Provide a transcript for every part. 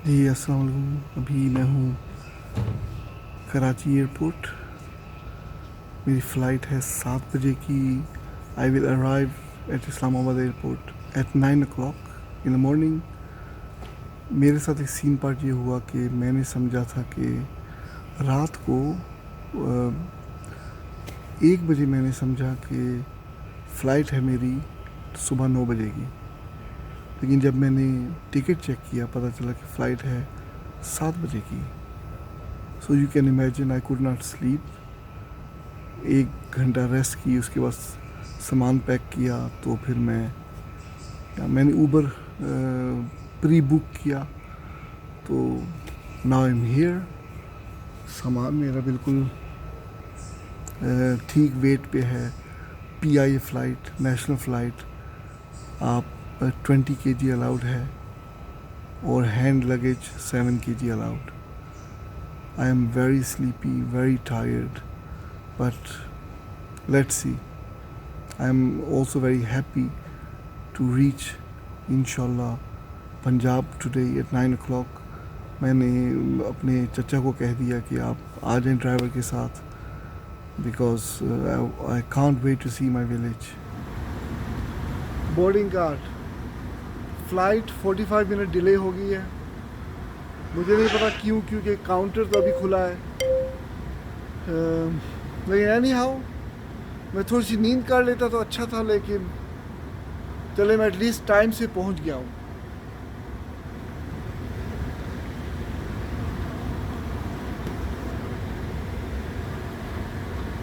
जी अस्सलाम वालेकुम। अभी मैं हूँ कराची एयरपोर्ट। मेरी फ़्लाइट है 7 बजे की। I will arrive at Islamabad airport at 9 o'clock in the morning. मेरे साथ एक सीन पार्ट ये हुआ कि मैंने समझा था कि रात को 1 बजे मैंने समझा कि फ़्लाइट है मेरी सुबह 9 बजे की। लेकिन जब मैंने टिकट चेक किया पता चला कि फ़्लाइट है 7 बजे की। So you can imagine I could not sleep. 1 घंटा रेस्ट की, उसके बाद सामान पैक किया, तो फिर मैंने ऊबर प्री बुक किया। तो नाउ आई एम हियर। सामान मेरा बिल्कुल ठीक वेट पे है। PIA flight, national flight. आप 20 kg अलाउड है और hand luggage 7 kg allowed. I am very sleepy, very tired, but let's see. I am also very happy to reach inshallah Punjab today at 9 o'clock. मैंने अपने चचा को कह दिया कि आप आ जाएं ड्राइवर के साथ, because I can't wait to see my village. Boarding card. Flight 45 minute delay हो गई है। मुझे नहीं पता क्यों, क्योंकि काउंटर तो अभी खुला है। लेकिन एनी हाउ मैं थोड़ी सी नींद कर लेता तो अच्छा था, लेकिन चले मैं एटलीस्ट टाइम से पहुंच गया हूँ।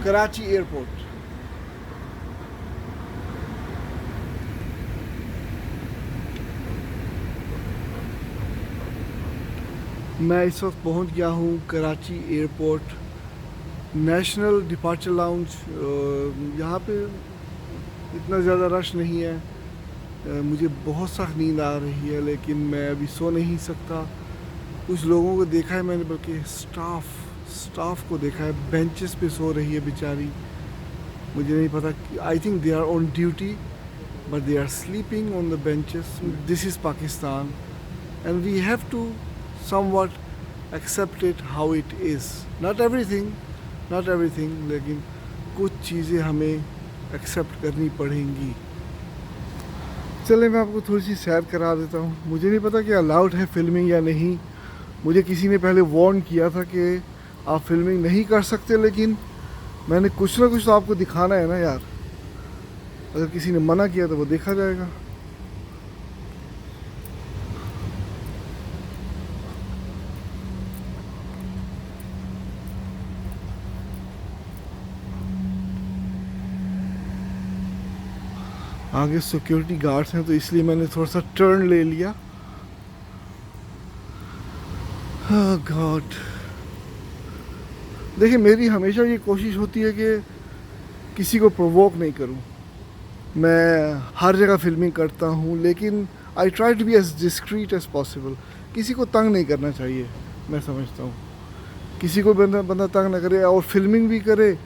कराची एयरपोर्ट। मैं इस वक्त पहुंच गया हूँ Karachi airport, national departure lounge. यहाँ पे इतना ज़्यादा रश नहीं है। मुझे बहुत सख्त नींद आ रही है, लेकिन मैं अभी सो नहीं सकता। कुछ लोगों को देखा है मैंने, बल्कि स्टाफ को देखा है, बेंचेस पे सो रही है बेचारी। मुझे नहीं पता, I think they are on duty but they are sleeping on the benches. This is Pakistan and we have to somewhat accept it how it is. Not everything, लेकिन कुछ चीज़ें हमें एक्सेप्ट करनी पड़ेंगी। चले मैं आपको थोड़ी सी सैर करा देता हूँ। मुझे नहीं पता कि अलाउड है फिल्मिंग या नहीं। मुझे किसी ने पहले वार्न किया था कि आप फिल्मिंग नहीं कर सकते, लेकिन मैंने कुछ ना कुछ तो आपको दिखाना है ना यार। अगर किसी ने मना किया तो वो देखा जाएगा। आगे सिक्योरिटी गार्ड्स हैं तो इसलिए मैंने थोड़ा सा टर्न ले लिया। गॉड, देखिए मेरी हमेशा ये कोशिश होती है कि किसी को प्रोवोक नहीं करूं। मैं हर जगह फिल्मिंग करता हूं, लेकिन I try to be as discreet as possible. किसी को तंग नहीं करना चाहिए, मैं समझता हूँ। किसी को बंदा तंग ना करे और फिल्मिंग भी करे,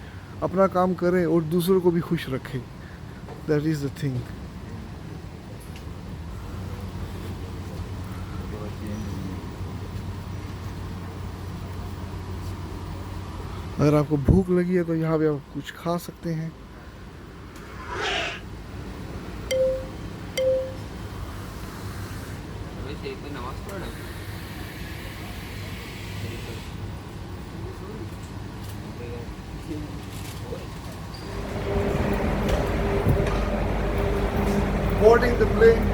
अपना काम करे और दूसरों को भी खुश रखे। That is the thing. अगर आपको भूख लगी है तो यहाँ पे आप कुछ खा सकते हैं। Boarding the plane.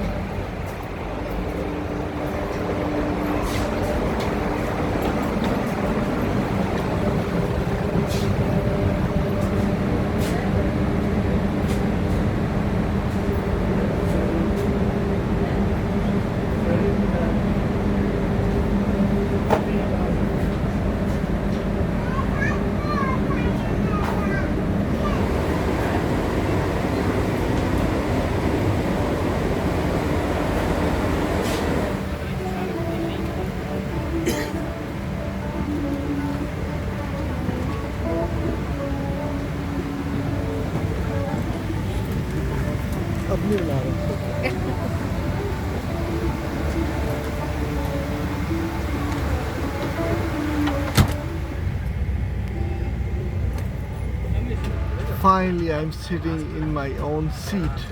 finally I'm sitting in my own seat.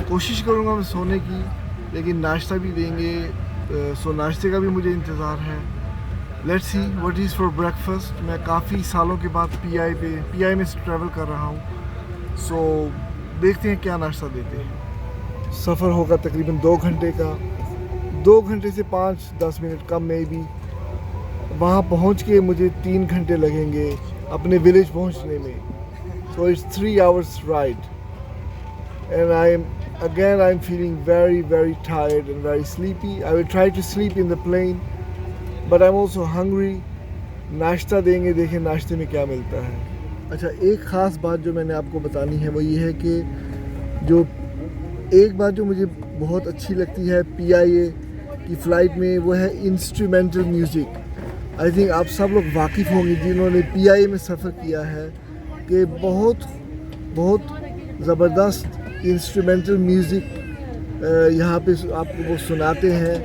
कोशिश करूँगा मैं सोने की, लेकिन नाश्ता भी देंगे, सो नाश्ते का भी मुझे इंतज़ार है. Let's see what is for breakfast. मैं काफ़ी सालों के बाद PI में ट्रैवल कर रहा हूँ, सो देखते हैं क्या नाश्ता देते हैं. सफ़र होगा तकरीबन 2 घंटे का, 2 घंटे से 5-10 मिनट कम में भी. वहाँ पहुँच के मुझे 3 घंटे लगेंगे अपने विलेज पहुँचने में. So it's 3 hours ride, and I'm feeling very tired and very sleepy. I will try to sleep in the plane, but I'm also hungry. नाश्ता देंगे, देखें नाश्ते में क्या मिलता है. अच्छा, एक ख़ास बात जो मैंने आपको बतानी है वो ये है कि एक बात जो मुझे बहुत अच्छी लगती है PIA की फ़्लाइट में, वो है इंस्ट्रूमेंटल म्यूज़िक. आई थिंक आप सब लोग वाकिफ़ होंगे जिन्होंने PIA में सफ़र किया है कि बहुत ज़बरदस्त इंस्ट्रूमेंटल म्यूज़िक यहाँ पे आपको वो सुनाते हैं.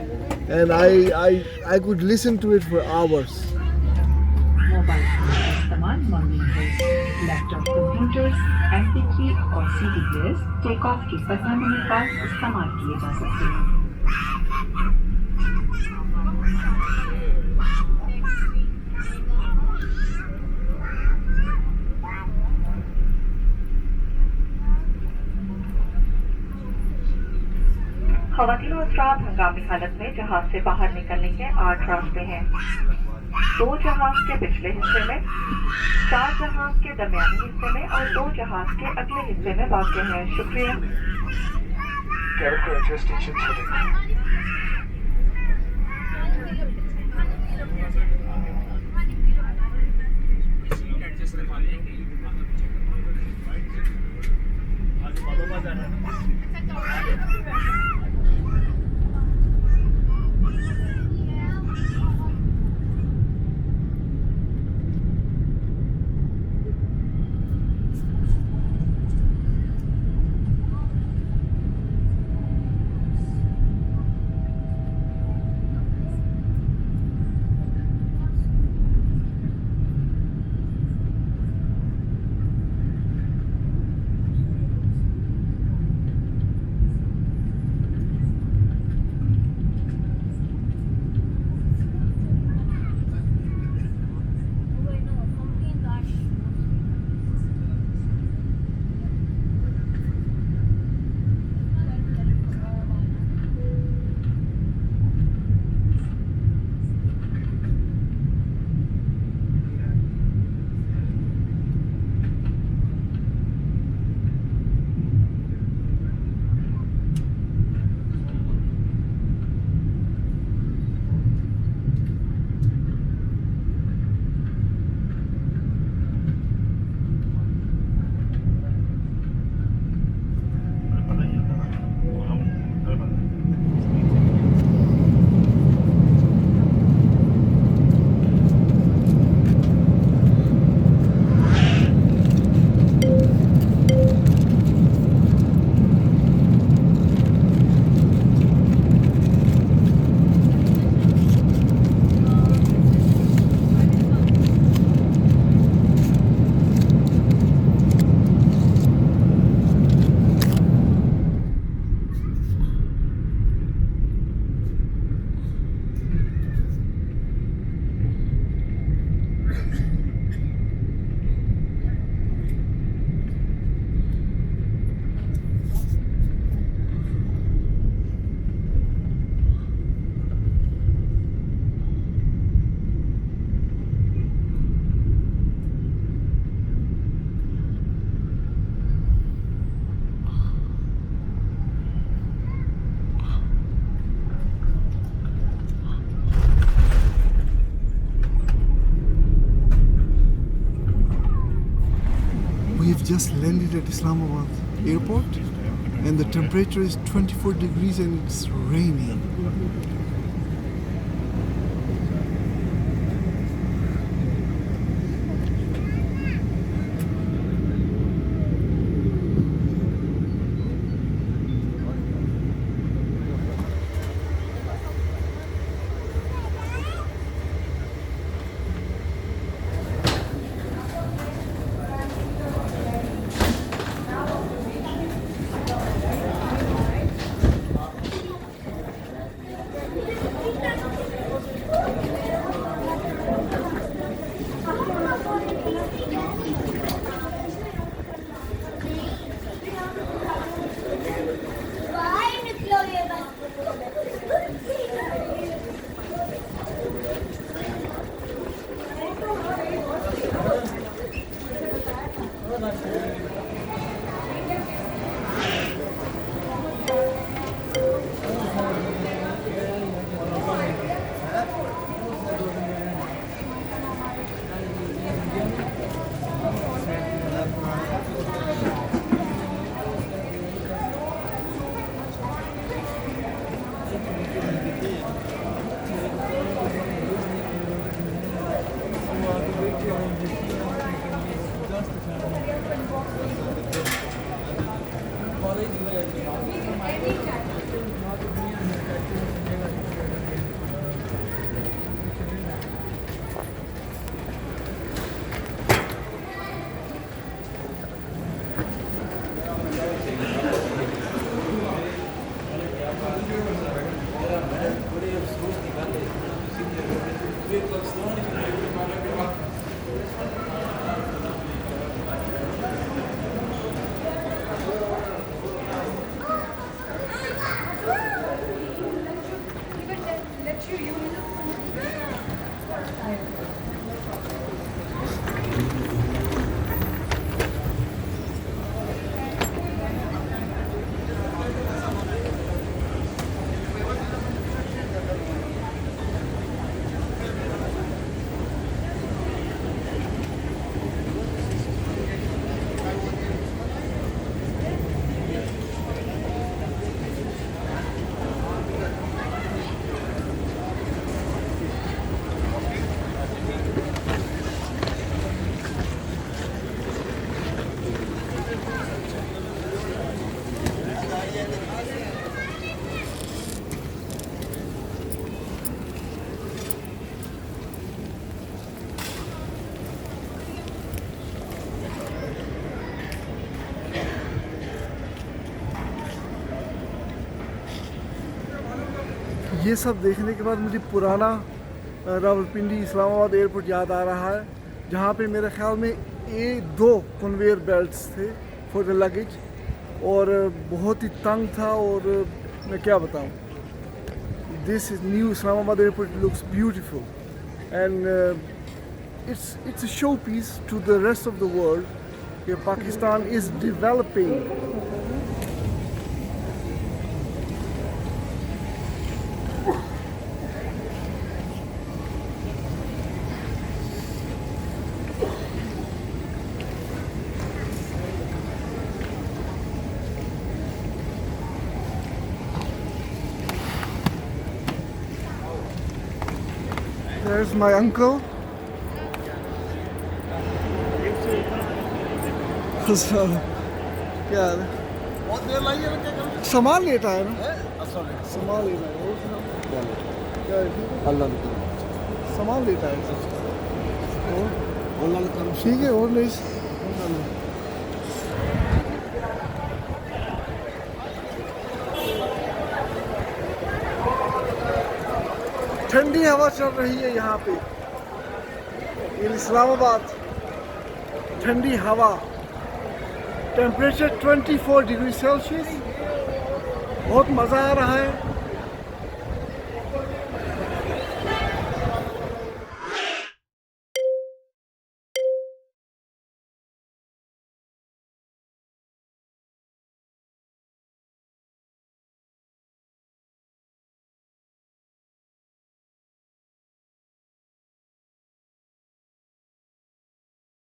And I could listen to it for hours. Mobile phone का इस्तेमाल ममनू है. लैपटॉप, कंप्यूटर्स, MP3 और CD प्लेयर्स टेक ऑफ की 15 मिनट बाद इस्तेमाल किए जा सकते हैं. ख़वातीन और हज़रात, हंगामी हालत में जहाज से बाहर निकलने के 8 रास्ते हैं. 2 जहाज के पिछले हिस्से में, 4 जहाज के दरमियानी हिस्से में और 2 जहाज के अगले हिस्से में वाक़ हैं. शुक्रिया. We've just landed at Islamabad airport and the temperature is 24 degrees and it's raining. ये सब देखने के बाद मुझे पुराना रावलपिंडी इस्लामाबाद एयरपोर्ट याद आ रहा है, जहाँ पे मेरे ख्याल में दो कन्वेयर बेल्ट्स थे फॉर द लगेज, और बहुत ही तंग था। और मैं क्या बताऊँ, this is new Islamabad airport looks beautiful and it's a showpiece to the rest of the world कि Pakistan is developing. There's my uncle. क्या है? सामान लेता है ना, सामान लेता है। और सुनाओ, क्या है? ठीक है? अल्लाह ने सामान लेता है। और ठीक है, और नहीं ठंडी हवा चल रही है यहाँ पे इन इस्लामाबाद। ठंडी हवा, टेम्परेचर 24 डिग्री सेल्सियस, बहुत मज़ा आ रहा है।